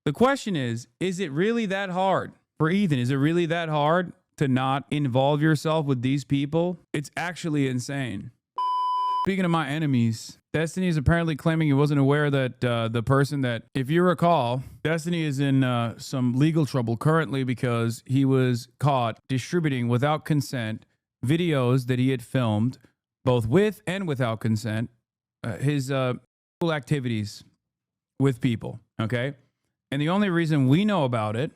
The question is it really that hard for Ethan? Is it really that hard to not involve yourself with these people? It's actually insane. Speaking of my enemies, Destiny is apparently claiming he wasn't aware that the person that, if you recall, Destiny is in some legal trouble currently because he was caught distributing without consent videos that he had filmed, both with and without consent, his activities with people, okay? And the only reason we know about it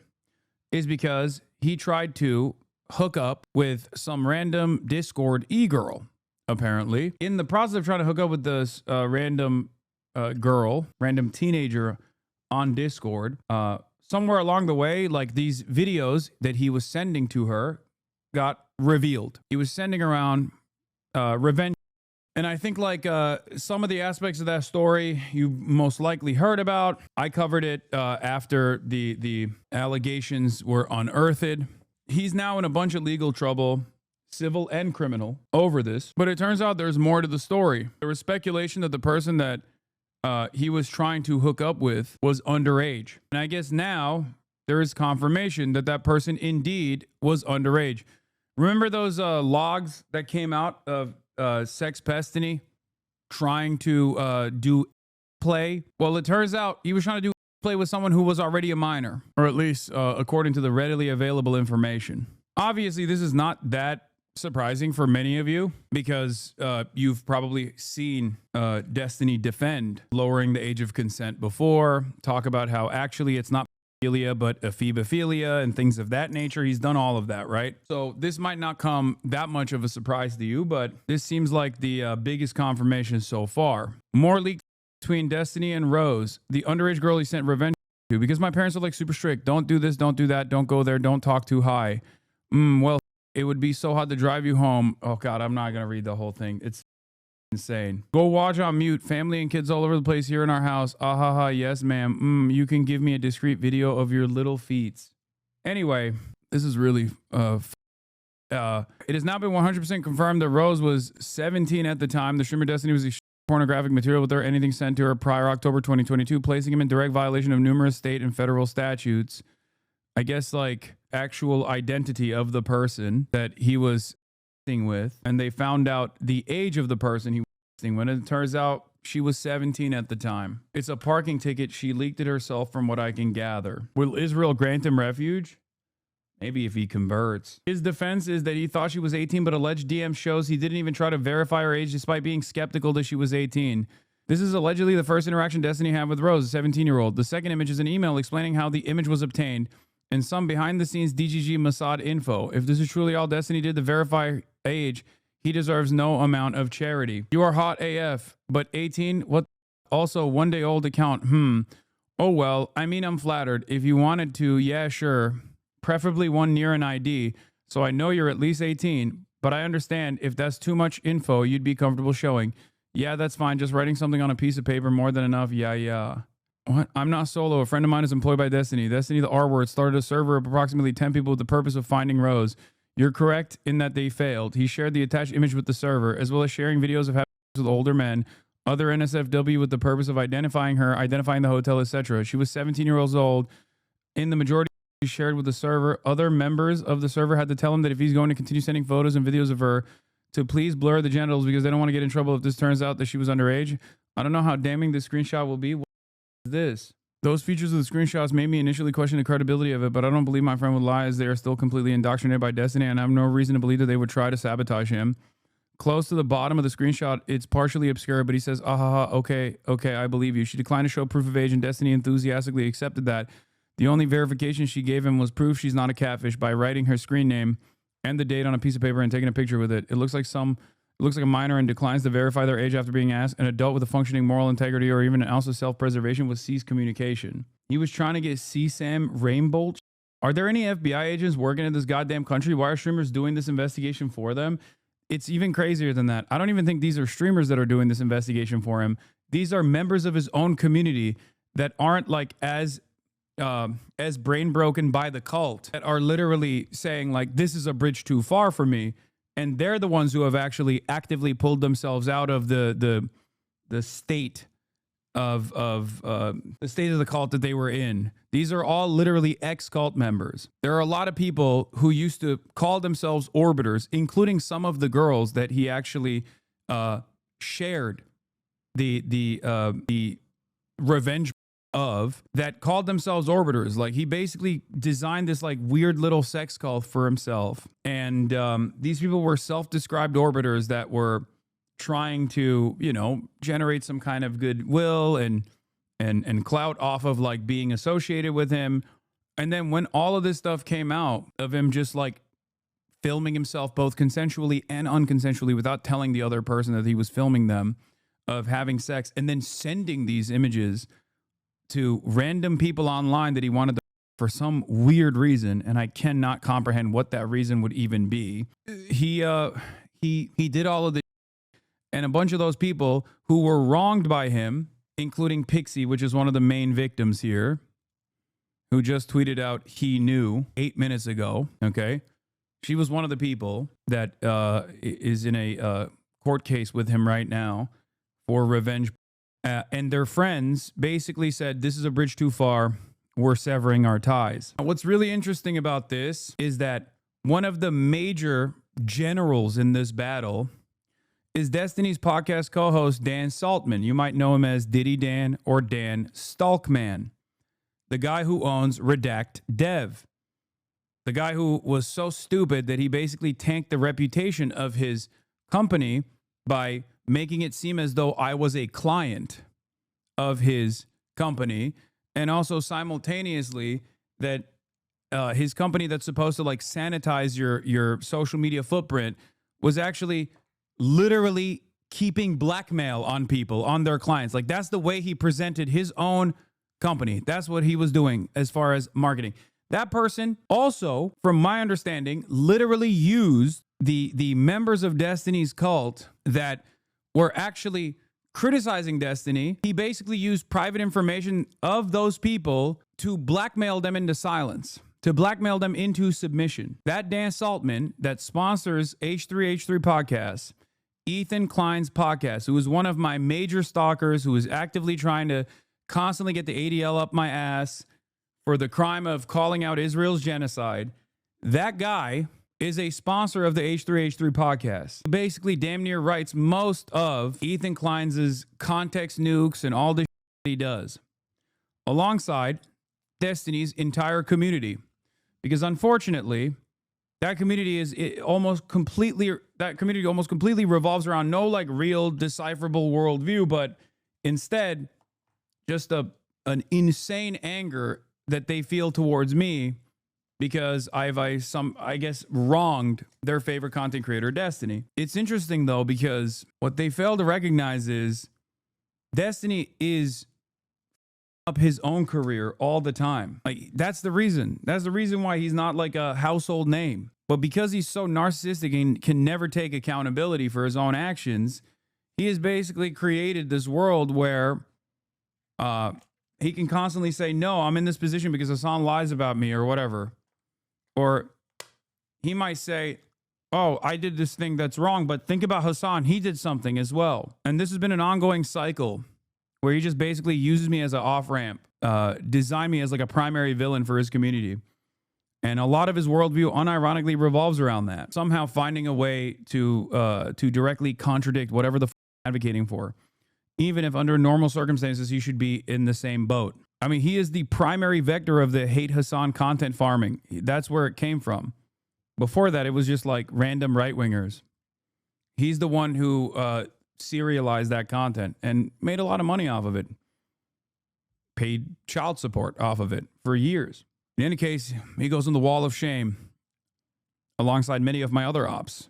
is because he tried to hook up with some random Discord e-girl, apparently. In the process of trying to hook up with this random teenager on Discord, somewhere along the way, like these videos that he was sending to her got revealed. He was sending around revenge. And I think like some of the aspects of that story you most likely heard about. I covered it after the allegations were unearthed. He's now in a bunch of legal trouble, civil and criminal, over this. But it turns out there's more to the story. There was speculation that the person that he was trying to hook up with was underage. And I guess now there is confirmation that that person indeed was underage. Remember those logs that came out of Sex Pestiny trying to do play? Well, it turns out he was trying to do play with someone who was already a minor, or at least according to the readily available information. Obviously, this is not that surprising for many of you because you've probably seen Destiny defend lowering the age of consent before, talk about how actually it's not pedophilia, but ephebophilia and things of that nature. He's done all of that, right? So this might not come that much of a surprise to you, but this seems like the biggest confirmation so far. More leaks between Destiny and Rose, the underage girl he sent revenge to, because my parents are like super strict. Don't do this, don't do that, don't go there, don't talk too high. Well, it would be so hard to drive you home. Oh God, I'm not gonna read the whole thing. It's insane. Go watch on mute. Family and kids all over the place here in our house. Ah ha ha. Yes, ma'am. You can give me a discreet video of your little feet. Anyway, this is really it has now been 100% confirmed that Rose was 17 at the time. The streamer Destiny was exchanging pornographic material with her, anything sent to her prior October 2022, placing him in direct violation of numerous state and federal statutes. I guess like actual identity of the person that he was with, and they found out the age of the person he was with, and it turns out she was 17 at the time. It's a parking ticket. She leaked it herself from what I can gather. Will Israel grant him refuge? Maybe if he converts. His defense is that he thought she was 18, but alleged DM shows he didn't even try to verify her age despite being skeptical that she was 18. This is allegedly the first interaction Destiny had with Rose, a 17-year-old. The second image is an email explaining how the image was obtained and some behind-the-scenes DGG Mossad info. If this is truly all Destiny did to verify age, he deserves no amount of charity. You are hot AF, but 18? What? Also, 1 day old account. Oh well, I mean, I'm flattered. If you wanted to, yeah, sure. Preferably one near an ID, so I know you're at least 18, but I understand if that's too much info you'd be comfortable showing. Yeah, that's fine. Just writing something on a piece of paper, more than enough. Yeah. What? I'm not solo. A friend of mine is employed by Destiny. Destiny, the R word, started a server of approximately 10 people with the purpose of finding Rose. You're correct in that they failed. He shared the attached image with the server, as well as sharing videos of having sex with older men, other NSFW with the purpose of identifying her, identifying the hotel, etc. She was 17 years old. In the majority he shared with the server, other members of the server had to tell him that if he's going to continue sending photos and videos of her, to please blur the genitals because they don't want to get in trouble if this turns out that she was underage. I don't know how damning this screenshot will be. What is this? Those features of the screenshots made me initially question the credibility of it, but I don't believe my friend would lie as they are still completely indoctrinated by Destiny, and I have no reason to believe that they would try to sabotage him. Close to the bottom of the screenshot, it's partially obscure, but he says, okay, I believe you. She declined to show proof of age, and Destiny enthusiastically accepted that. The only verification she gave him was proof she's not a catfish by writing her screen name and the date on a piece of paper and taking a picture with it. It looks like a minor and declines to verify their age after being asked. An adult with a functioning moral integrity or even an ounce of self-preservation would cease communication. He was trying to get CSAM Rainbolt. Are there any FBI agents working in this goddamn country? Why are streamers doing this investigation for them? It's even crazier than that. I don't even think these are streamers that are doing this investigation for him. These are members of his own community that aren't like as brain broken by the cult, that are literally saying like, this is a bridge too far for me. And they're the ones who have actually actively pulled themselves out of the state the state of the cult that they were in. These are all literally ex-cult members. There are a lot of people who used to call themselves orbiters, including some of the girls that he actually shared the revenge of, that called themselves orbiters. Like, he basically designed this like weird little sex cult for himself, and these people were self-described orbiters that were trying to, you know, generate some kind of goodwill and clout off of like being associated with him. And then when all of this stuff came out of him just like filming himself both consensually and unconsensually without telling the other person that he was filming them, of having sex, and then sending these images to random people online that he wanted to for some weird reason, and I cannot comprehend what that reason would even be. He did all of this. And a bunch of those people who were wronged by him, including Pixie, which is one of the main victims here, who just tweeted out he knew 8 minutes ago, okay? She was one of the people that is in a court case with him right now for revenge. And their friends basically said, this is a bridge too far. We're severing our ties. What's really interesting about this is that one of the major generals in this battle is Destiny's podcast co-host Dan Saltman. You might know him as Diddy Dan or Dan Stalkman, the guy who owns Redact Dev, the guy who was so stupid that he basically tanked the reputation of his company by making it seem as though I was a client of his company, and also simultaneously that his company that's supposed to like sanitize your social media footprint was actually literally keeping blackmail on people, on their clients. Like, that's the way he presented his own company. That's what he was doing as far as marketing. That person also, from my understanding, literally used the members of Destiny's cult that were actually criticizing Destiny. He basically used private information of those people to blackmail them into silence, to blackmail them into submission. That Dan Saltman that sponsors H3H3 podcasts, Ethan Klein's podcast, who is one of my major stalkers, who is actively trying to constantly get the ADL up my ass for the crime of calling out Israel's genocide. That guy is a sponsor of the H3H3 podcast. He basically damn near writes most of Ethan Klein's context nukes and all the he does, alongside Destiny's entire community. Because unfortunately, that community almost completely revolves around no like real decipherable worldview, but instead just an insane anger that they feel towards me because I guess wronged their favorite content creator, Destiny. It's interesting though, because what they fail to recognize is Destiny is up his own career all the time. Like, that's the reason. That's the reason why he's not like a household name. But because he's so narcissistic and can never take accountability for his own actions, he has basically created this world where he can constantly say, no, I'm in this position because Hasan lies about me or whatever. Or he might say, oh, I did this thing that's wrong, but think about Hasan. He did something as well. And this has been an ongoing cycle where he just basically uses me as an off-ramp, designed me as like a primary villain for his community. And a lot of his worldview unironically revolves around that. Somehow finding a way to directly contradict whatever the advocating for, even if under normal circumstances he should be in the same boat. I mean, he is the primary vector of the hate Hasan content farming. That's where it came from. Before that, it was just like random right-wingers. He's the one who serialized that content and made a lot of money off of it. Paid child support off of it for years. In any case, he goes on the wall of shame alongside many of my other ops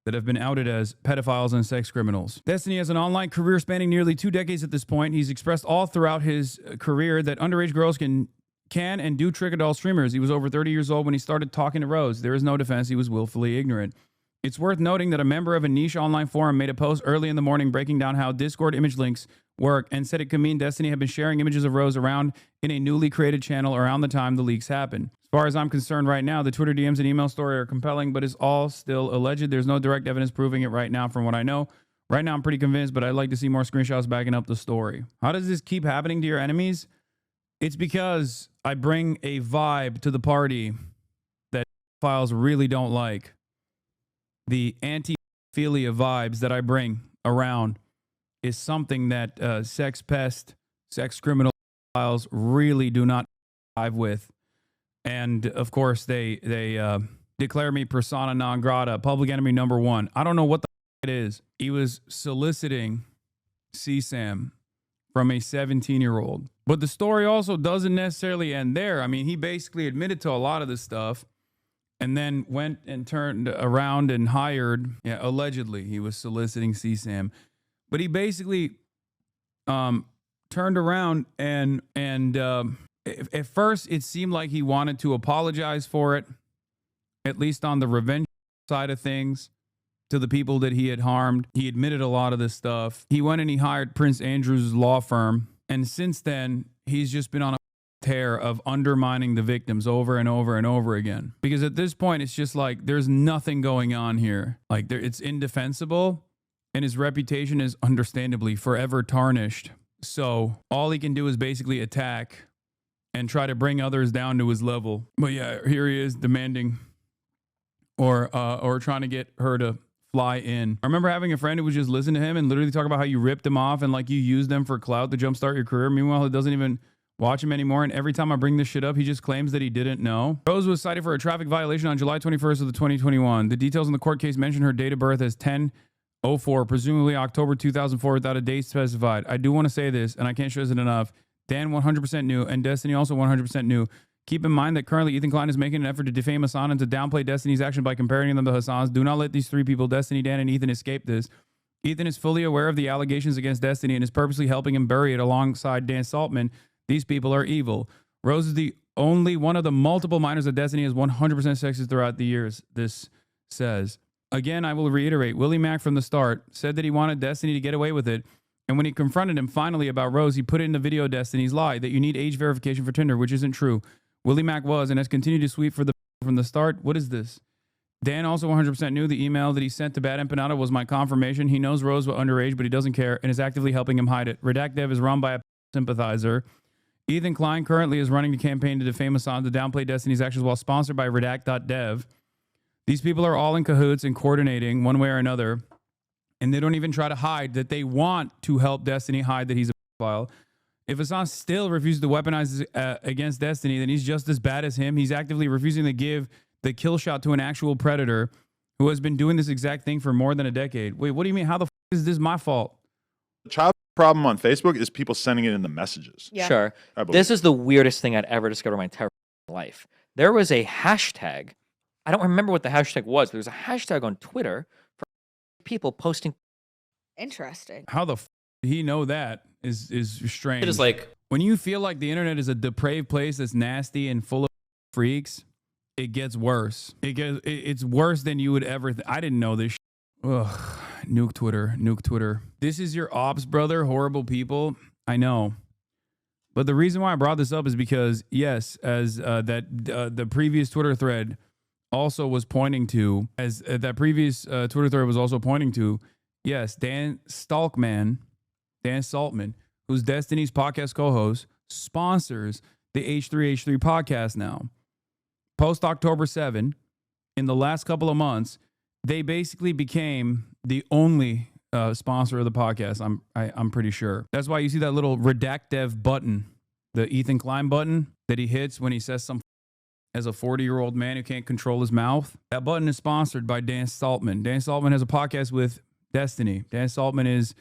that have been outed as pedophiles and sex criminals. Destiny has an online career spanning nearly 2 decades at this point. He's expressed all throughout his career that underage girls can and do trick adult streamers. He was over 30 years old when he started talking to Rose. There is no defense. He was willfully ignorant. It's worth noting that a member of a niche online forum made a post early in the morning breaking down how Discord image links work and said it could mean Destiny had been sharing images of Rose around in a newly created channel around the time the leaks happened. As far as I'm concerned right now, the Twitter DMs and email story are compelling, but it's all still alleged. There's no direct evidence proving it right now from what I know. Right now, I'm pretty convinced, but I'd like to see more screenshots backing up the story. How does this keep happening to your enemies? It's because I bring a vibe to the party that files really don't like. The anti-philia vibes that I bring around is something that sex pest, sex criminal files really do not vibe with. And of course, they declare me persona non grata, public enemy number one. I don't know what the it is. He was soliciting CSAM from a 17-year-old. But the story also doesn't necessarily end there. I mean, he basically admitted to a lot of this stuff and then went and turned around and hired, allegedly, he was soliciting CSAM. But he basically turned around and at first it seemed like he wanted to apologize for it, at least on the revenge side of things, to the people that he had harmed. He admitted a lot of this stuff. He went and he hired Prince Andrew's law firm. And since then, he's just been on a tear of undermining the victims over and over and over again. Because at this point, it's just like there's nothing going on here. Like it's indefensible, and his reputation is understandably forever tarnished. So all he can do is basically attack and try to bring others down to his level. But yeah, here he is demanding or trying to get her to fly in. I remember having a friend who would just listen to him and literally talk about how you ripped them off and like you used them for clout to jumpstart your career. Meanwhile, he doesn't even watch him anymore. And every time I bring this shit up, he just claims that he didn't know. Rose was cited for a traffic violation on July 21st of the 2021. The details in the court case mention her date of birth as 10/04, presumably October 2004, without a date specified. I do want to say this, and I can't stress it enough. Dan 100% knew, and Destiny also 100% knew. Keep in mind that currently Ethan Klein is making an effort to defame Hasan and to downplay Destiny's action by comparing them to Hasan's. Do not let these three people, Destiny, Dan, and Ethan, escape this. Ethan is fully aware of the allegations against Destiny and is purposely helping him bury it alongside Dan Saltman. These people are evil. Rose is the only one of the multiple minors that Destiny is 100% sexist throughout the years, this says. Again, I will reiterate, Willie Mack from the start said that he wanted Destiny to get away with it. And when he confronted him finally about Rose, he put it in the video Destiny's lie that you need age verification for Tinder, which isn't true. Willie Mack was and has continued to sweep from the start. What is this? Dan also 100% knew the email that he sent to Bad Empanada was my confirmation. He knows Rose was underage, but he doesn't care and is actively helping him hide it. Redact Dev is run by a sympathizer. Ethan Klein currently is running the campaign to defame Hasan to downplay Destiny's actions while sponsored by Redact.dev. These people are all in cahoots and coordinating one way or another, and they don't even try to hide that they want to help Destiny hide that he's a pedophile. If Hasan still refuses to weaponize against Destiny, then he's just as bad as him. He's actively refusing to give the kill shot to an actual predator who has been doing this exact thing for more than a decade. Wait, what do you mean? How the is this my fault? The child problem on Facebook is people sending it in the messages. Yeah. Sure. This is the weirdest thing I'd ever discovered in my entire life. There was a hashtag. I don't remember what the hashtag was, but there was a hashtag on Twitter for people posting. Interesting. How the he know that is strange. It is like when you feel like the internet is a depraved place that's nasty and full of freaks, it gets worse. It's worse than you would ever I didn't know this. Ugh. Nuke Twitter. This is your ops, brother. Horrible people. I know. But the reason why I brought this up is because, yes, as the previous Twitter thread also was pointing to, yes, Dan Saltman, who's Destiny's podcast co-host, sponsors the H3H3 podcast now. Post October 7, in the last couple of months, they basically became the only sponsor of the podcast. I'm pretty sure. That's why you see that little redact dev button, the Ethan Klein button that he hits when he says some as a 40-year-old man who can't control his mouth. That button is sponsored by Dan Saltman. Dan Saltman has a podcast with Destiny. Dan Saltman has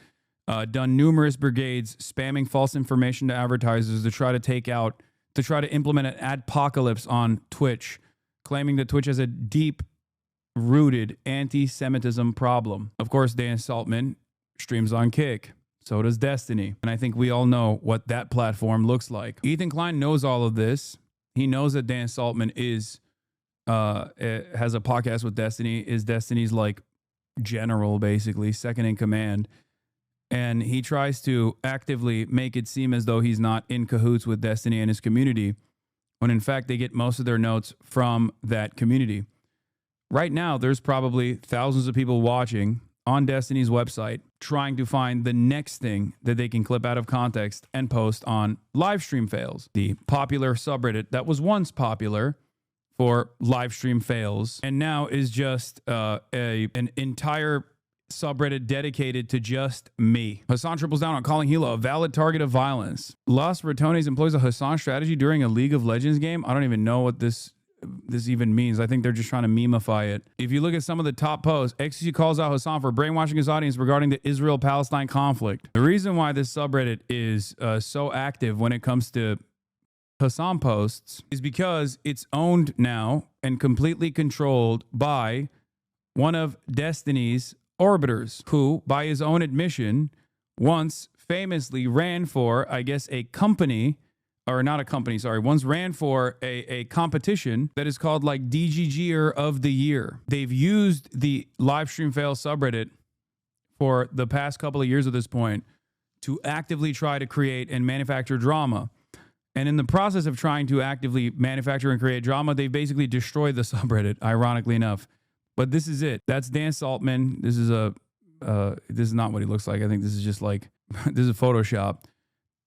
done numerous brigades spamming false information to advertisers to try to implement an adpocalypse on Twitch, claiming that Twitch has a deep-rooted anti-Semitism problem. Of course, Dan Saltman streams on Kick. So does Destiny. And I think we all know what that platform looks like. Ethan Klein knows all of this. He knows that Dan Saltman has a podcast with Destiny, is Destiny's like general, basically, second in command. And he tries to actively make it seem as though he's not in cahoots with Destiny and his community, when in fact they get most of their notes from that community. Right now, there's probably thousands of people watching on Destiny's website trying to find the next thing that they can clip out of context and post on live stream fails, the popular subreddit that was once popular for live stream fails and now is just an entire subreddit dedicated to just me. Hasan triples down on calling Hila a valid target of violence. Los Ratones employs a Hasan strategy during a League of Legends game. I don't even know what this even means. I think they're just trying to memify it. If you look at some of the top posts, XQC calls out Hasan for brainwashing his audience regarding the Israel-Palestine conflict. The reason why this subreddit is so active when it comes to Hasan posts is because it's owned now and completely controlled by one of Destiny's orbiters, who, by his own admission, once famously ran for, I guess, a company, or not a company, sorry, once ran for a competition that is called like DGGer of the Year. They've used the live stream fail subreddit for the past couple of years at this point to actively try to create and manufacture drama. And in the process of trying to actively manufacture and create drama, they basically destroyed the subreddit, ironically enough. But this is it. That's Dan Saltman. This is not what he looks like. I think this is just like, this is Photoshop.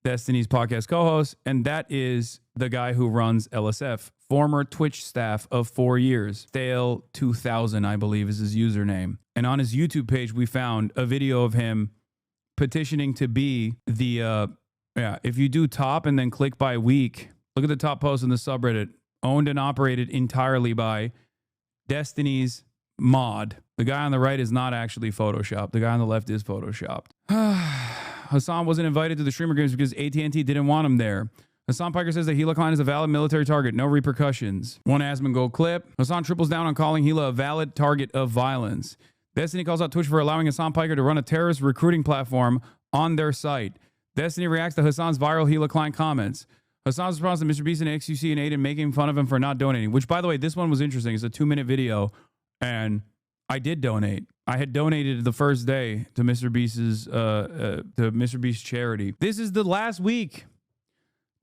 Destiny's podcast co-host. And that is the guy who runs LSF, former Twitch staff of 4 years. Dale 2000, I believe, is his username. And on his YouTube page, we found a video of him petitioning to be the, if you do top and then click by week, look at the top post in the subreddit, owned and operated entirely by Destiny's mod. The guy on the right is not actually Photoshopped. The guy on the left is Photoshopped. Hasan wasn't invited to the streamer games because AT&T didn't want him there. Hasan Piker says that Hila Klein is a valid military target, no repercussions. One Asmongold clip. Hasan triples down on calling Hila a valid target of violence. Destiny calls out Twitch for allowing Hasan Piker to run a terrorist recruiting platform on their site. Destiny reacts to Hasan's viral Hila Klein comments. Hasan's response to Mr. Beast and XQC and Aiden making fun of him for not donating, which, by the way, this one was interesting. It's a 2-minute video, and I did donate. I had donated the first day to Mr. Beast's charity. This is the last week.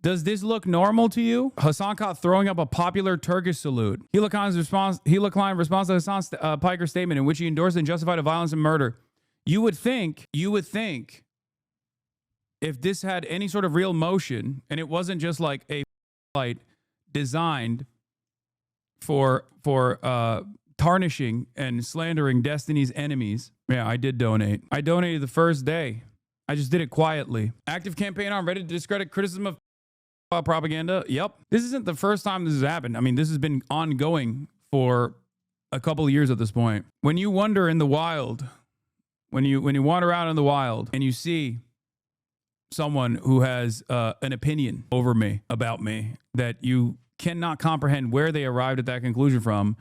Does this look normal to you? Hasan caught throwing up a popular Turkish salute. Hila Klein responds to Hasan Piker's statement in which he endorsed and justified violence and murder. You would think if this had any sort of real motion and it wasn't just like a fight designed for tarnishing and slandering Destiny's enemies. Yeah, I did donate. I donated the first day. I just did it quietly. Active campaign on Reddit to discredit criticism of propaganda. Yep. This isn't the first time this has happened. I mean, this has been ongoing for a couple of years at this point. When you wander in the wild, when you wander out in the wild and you see someone who has an opinion over me, about me, that you cannot comprehend where they arrived at that conclusion from,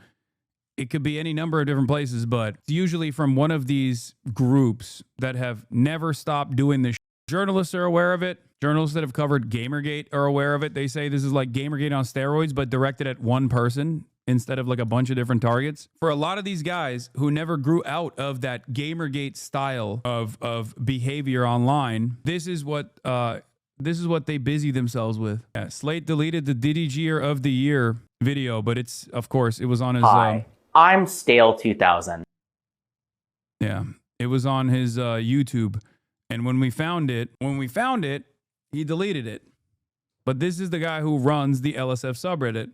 it could be any number of different places, but it's usually from one of these groups that have never stopped doing this. Journalists are aware of it. Journalists that have covered Gamergate are aware of it. They say this is like Gamergate on steroids, but directed at one person instead of like a bunch of different targets. For a lot of these guys who never grew out of that Gamergate style of behavior online, this is what they busy themselves with. Yeah, Slate deleted the DDGer of the Year video, but it's, of course, it was on his... Hi, I'm Stale 2000. Yeah, it was on his YouTube. And when we found it, he deleted it. But this is the guy who runs the LSF subreddit.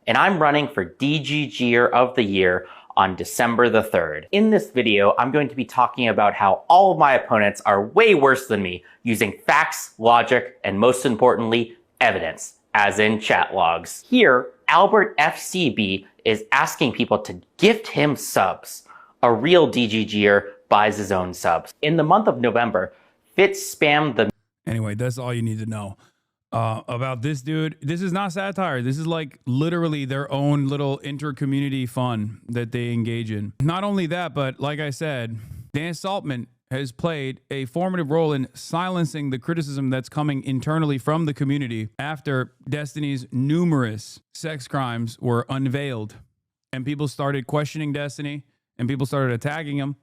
And I'm running for DGGer of the Year on December the 3rd. In this video, I'm going to be talking about how all of my opponents are way worse than me, using facts, logic, and most importantly, evidence, as in chat logs. Here, Albert FCB is asking people to gift him subs. A real DGGer buys his own subs. In the month of November, Fitz spammed the... Anyway, that's all you need to know about this dude. This is not satire. This is like literally their own little inter-community fun that they engage in. Not only that, but like I said, Dan Saltman has played a formative role in silencing the criticism that's coming internally from the community after Destiny's numerous sex crimes were unveiled. And people started questioning Destiny, and people started attacking him.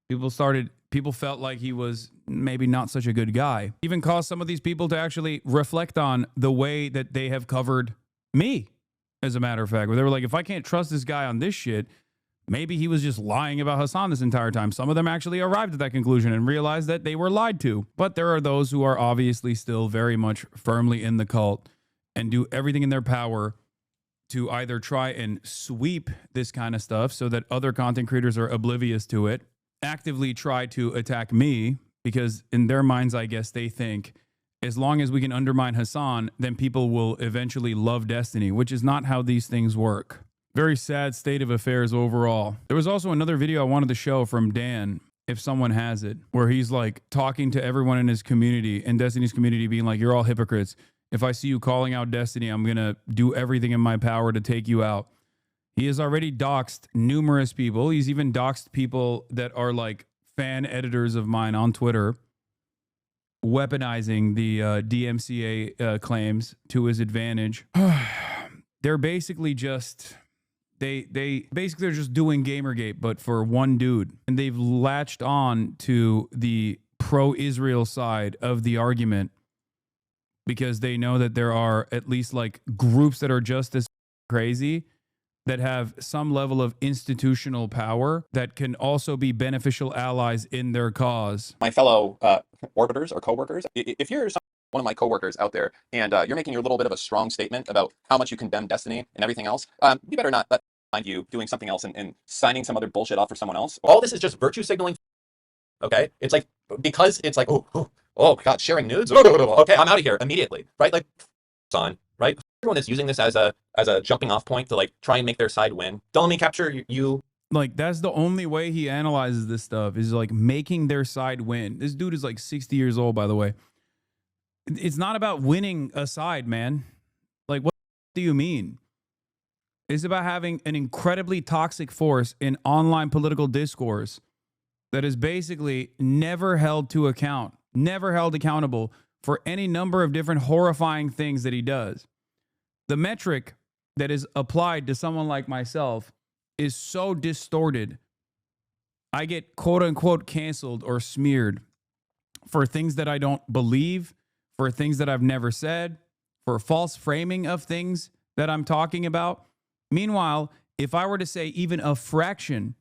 People felt like he was maybe not such a good guy. Even caused some of these people to actually reflect on the way that they have covered me, as a matter of fact. Where they were like, if I can't trust this guy on this shit, Maybe he was just lying about Hasan this entire time. Some of them actually arrived at that conclusion and realized that they were lied to. But there are those who are obviously still very much firmly in the cult and do everything in their power to either try and sweep this kind of stuff so that other content creators are oblivious to it, actively try to attack me, because in their minds, I guess they think as long as we can undermine Hasan, then people will eventually love Destiny, which is not how these things work. Very sad state of affairs overall. There was also another video I wanted to show from Dan, if someone has it, where he's like talking to everyone in his community, in Destiny's community, being like, you're all hypocrites. If I see you calling out Destiny, I'm going to do everything in my power to take you out. He has already doxed numerous people. He's even doxed people that are like fan editors of mine on Twitter, weaponizing the DMCA claims to his advantage. They're basically just... They basically are just doing Gamergate, but for one dude. And they've latched on to the pro-Israel side of the argument because they know that there are at least like groups that are just as crazy that have some level of institutional power that can also be beneficial allies in their cause. My fellow orbiters or coworkers, if you're one of my coworkers out there and you're making your little bit of a strong statement about how much you condemn Destiny and everything else, you better not let find you doing something else and signing some other bullshit off for someone else. All this is just virtue signaling. Okay, it's like, because it's like, oh my God, sharing nudes. Okay, I'm out of here immediately, right? Like, son, right? Everyone is using this as a jumping off point to like try and make their side win. Don't let me capture you. Like, that's the only way he analyzes this stuff, is like making their side win. This dude is like 60 years old, by the way. It's not about winning a side, man. Like, what do you mean? It's about having an incredibly toxic force in online political discourse that is basically never held to account, never held accountable for any number of different horrifying things that he does. The metric that is applied to someone like myself is so distorted. I get quote unquote canceled or smeared for things that I don't believe, for things that I've never said, for false framing of things that I'm talking about. Meanwhile, if I were to say even a fraction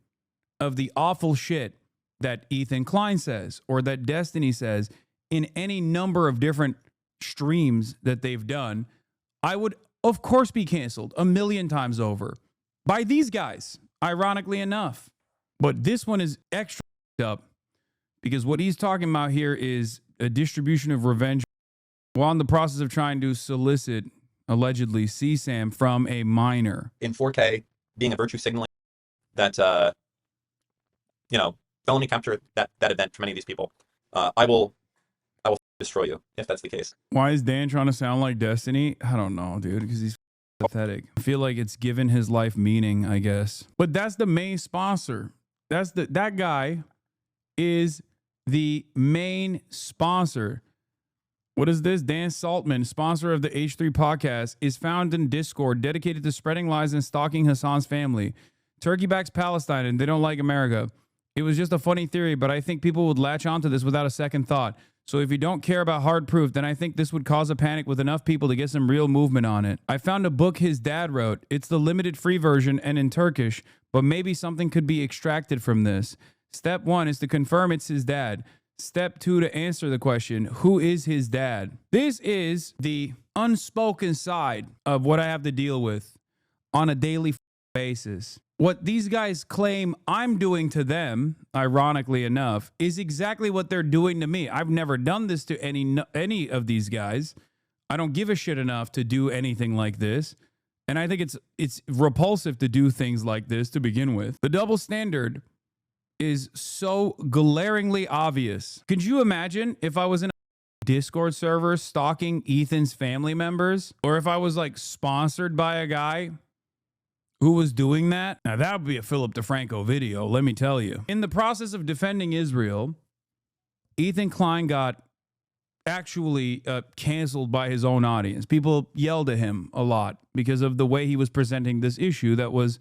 of the awful shit that Ethan Klein says or that Destiny says in any number of different streams that they've done, I would, of course, be canceled 1,000,000 times over by these guys, ironically enough. But this one is extra up because what he's talking about here is a distribution of revenge while in the process of trying to solicit, allegedly, CSAM from a minor. In 4K, being a virtue signaling that, felony capture that event for many of these people. I will destroy you if that's the case. Why is Dan trying to sound like Destiny? I don't know, dude, because he's pathetic. I feel like it's given his life meaning, I guess. But that's the main sponsor. That guy is the main sponsor. What is this? Dan Saltman, sponsor of the H3 podcast, is found in Discord dedicated to spreading lies and stalking Hasan's family. Turkey backs Palestine and they don't like America. It was just a funny theory, but I think people would latch onto this without a second thought. So if you don't care about hard proof, then I think this would cause a panic with enough people to get some real movement on it. I found a book his dad wrote. It's the limited free version and in Turkish, but maybe something could be extracted from this. Step 1 is to confirm it's his dad. Step 2 to answer the question, who is his dad? This is the unspoken side of what I have to deal with on a daily basis. What these guys claim I'm doing to them, ironically enough, is exactly what they're doing to me. I've never done this to any of these guys. I don't give a shit enough to do anything like this. And I think it's repulsive to do things like this to begin with. The double standard is so glaringly obvious. Could you imagine if I was in a Discord server stalking Ethan's family members? Or if I was like sponsored by a guy who was doing that? Now that would be a Philip DeFranco video, let me tell you. In the process of defending Israel, Ethan Klein got actually canceled by his own audience. People yelled at him a lot because of the way he was presenting this issue that was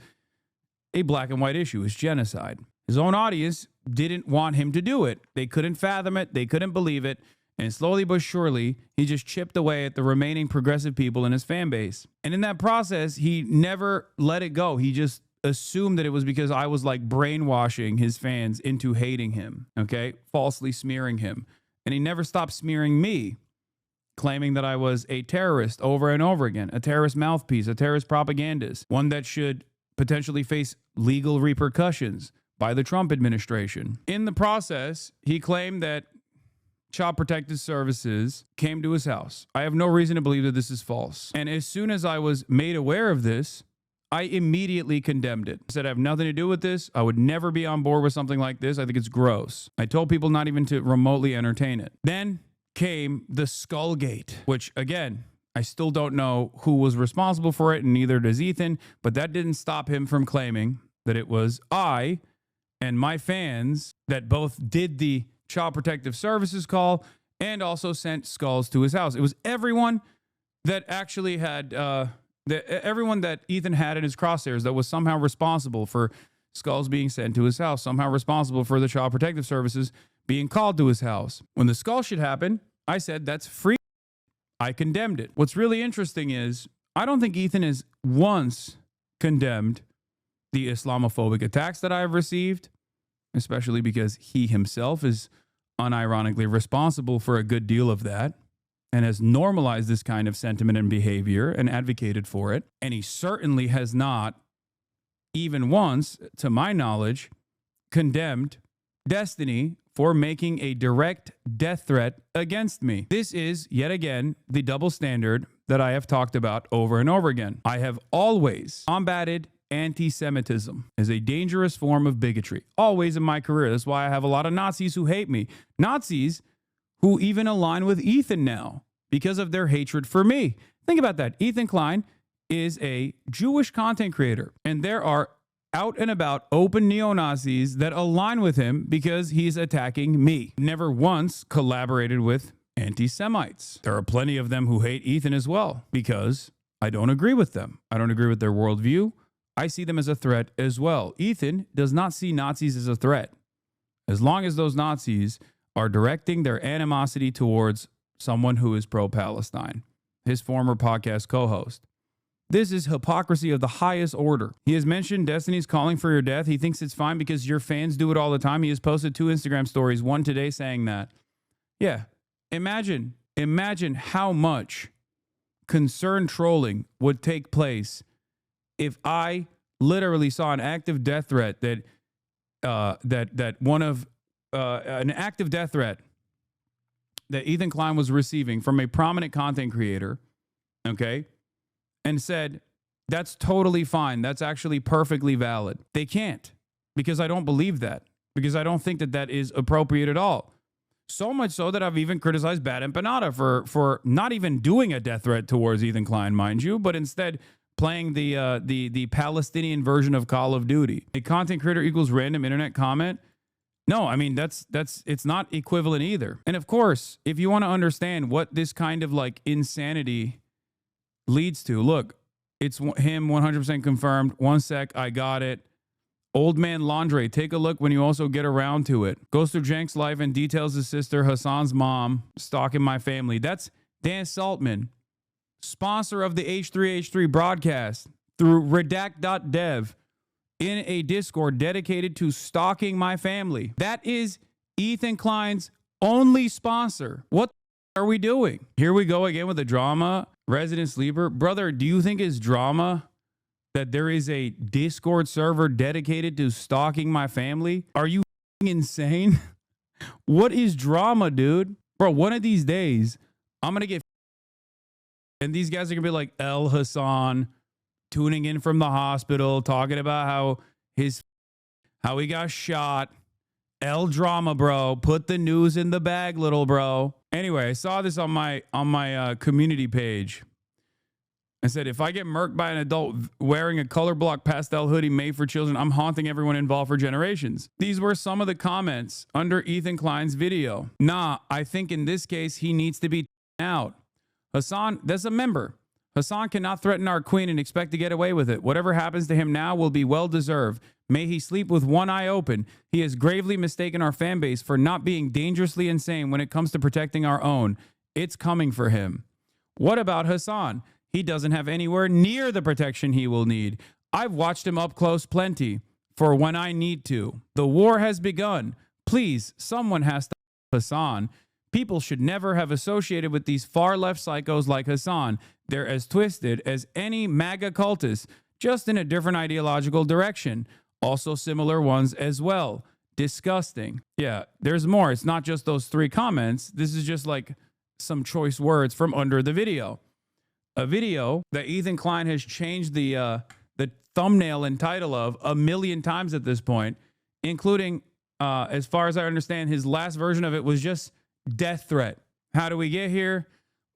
a black and white issue. It's genocide. His own audience didn't want him to do it. They couldn't fathom it. They couldn't believe it. And slowly but surely, he just chipped away at the remaining progressive people in his fan base. And in that process, he never let it go. He just assumed that it was because I was like brainwashing his fans into hating him, okay? Falsely smearing him. And he never stopped smearing me, claiming that I was a terrorist over and over again, a terrorist mouthpiece, a terrorist propagandist, one that should potentially face legal repercussions by the Trump administration. In the process, he claimed that Child Protective Services came to his house. I have no reason to believe that this is false. And as soon as I was made aware of this, I immediately condemned it. I said I have nothing to do with this. I would never be on board with something like this. I think it's gross. I told people not even to remotely entertain it. Then came the Skullgate, which again, I still don't know who was responsible for it, and neither does Ethan, but that didn't stop him from claiming that it was I and my fans that both did the Child Protective Services call and also sent skulls to his house. It was everyone that actually had, everyone that Ethan had in his crosshairs that was somehow responsible for skulls being sent to his house, somehow responsible for the Child Protective Services being called to his house. When the skull shit happened, I said, that's free. I condemned it. What's really interesting is I don't think Ethan has once condemned the Islamophobic attacks that I have received, especially because he himself is unironically responsible for a good deal of that and has normalized this kind of sentiment and behavior and advocated for it. And he certainly has not, even once, to my knowledge, condemned Destiny for making a direct death threat against me. This is, yet again, the double standard that I have talked about over and over again. I have always combated anti-Semitism as a dangerous form of bigotry, always in my career. That's why I have a lot of Nazis who hate me. Nazis who even align with Ethan now because of their hatred for me. Think about that. Ethan Klein is a Jewish content creator, and there are out and about open neo-Nazis that align with him because he's attacking me. Never once collaborated with anti-Semites. There are plenty of them who hate Ethan as well because I don't agree with them. I don't agree with their worldview. I see them as a threat as well. Ethan does not see Nazis as a threat. As long as those Nazis are directing their animosity towards someone who is pro-Palestine, his former podcast co-host. This is hypocrisy of the highest order. He has mentioned Destiny's calling for your death. He thinks it's fine because your fans do it all the time. He has posted 2 Instagram stories, one today saying that. Yeah, imagine how much concerned trolling would take place if I literally saw an active death threat an active death threat that Ethan Klein was receiving from a prominent content creator, okay, and said, that's totally fine. That's actually perfectly valid. They can't, because I don't believe that, because I don't think that that is appropriate at all. So much so that I've even criticized Bad Empanada for not even doing a death threat towards Ethan Klein, mind you, but instead playing the Palestinian version of Call of Duty. A content creator equals random internet comment. No, I mean, it's not equivalent either. And of course, if you want to understand what this kind of like insanity leads to, look, it's him 100% confirmed. One sec, I got it. Old Man Laundry, take a look when you also get around to it. Goes through Jank's life and details his sister Hassan's mom stalking my family. That's Dan Saltman, sponsor of the H3H3 broadcast through redact.dev in a Discord dedicated to stalking my family. That is Ethan Klein's only sponsor. What are we doing? Here we go again with the drama. Resident Sleeper. Brother, do you think it's drama that there is a Discord server dedicated to stalking my family? Are you insane? What is drama, dude? Bro, one of these days, I'm going to get and these guys are going to be like El Hassan tuning in from the hospital, talking about how he got shot. El drama, bro. Put the news in the bag, little bro. Anyway, I saw this on my community page. I said, if I get murked by an adult wearing a color block pastel hoodie made for children, I'm haunting everyone involved for generations. These were some of the comments under Ethan Klein's video. Nah, I think in this case, he needs to be out. Hassan, that's a member. Hassan cannot threaten our queen and expect to get away with it. Whatever happens to him now will be well deserved. May he sleep with one eye open. He has gravely mistaken our fan base for not being dangerously insane when it comes to protecting our own. It's coming for him. What about Hassan? He doesn't have anywhere near the protection he will need. I've watched him up close plenty for when I need to. The war has begun. Please, someone has to Hasan. People should never have associated with these far left psychos like Hasan. They're as twisted as any MAGA cultist, just in a different ideological direction. Also similar ones as well. Disgusting. Yeah, there's more. It's not just those 3 comments. This is just like some choice words from under the video. A video that Ethan Klein has changed the thumbnail and title of 1 million times at this point, including, as far as I understand, his last version of it was just death threat. How do we get here?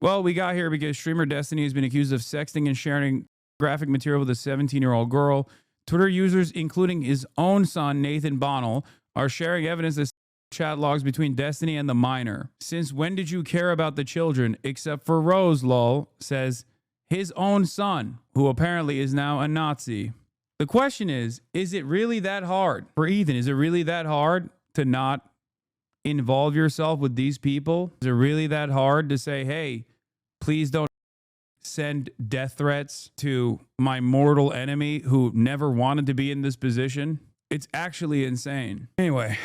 Well, we got here because streamer Destiny has been accused of sexting and sharing graphic material with a 17-year-old girl. Twitter users, including his own son, Nathan Bonnell, are sharing evidence that chat logs between Destiny and the minor. Since when did you care about the children? Except for Rose, lol, says his own son, who apparently is now a Nazi. The question is it really that hard? For Ethan, is it really that hard to not involve yourself with these people? Is it really that hard to say, hey, please don't send death threats to my mortal enemy who never wanted to be in this position? It's actually insane. Anyway,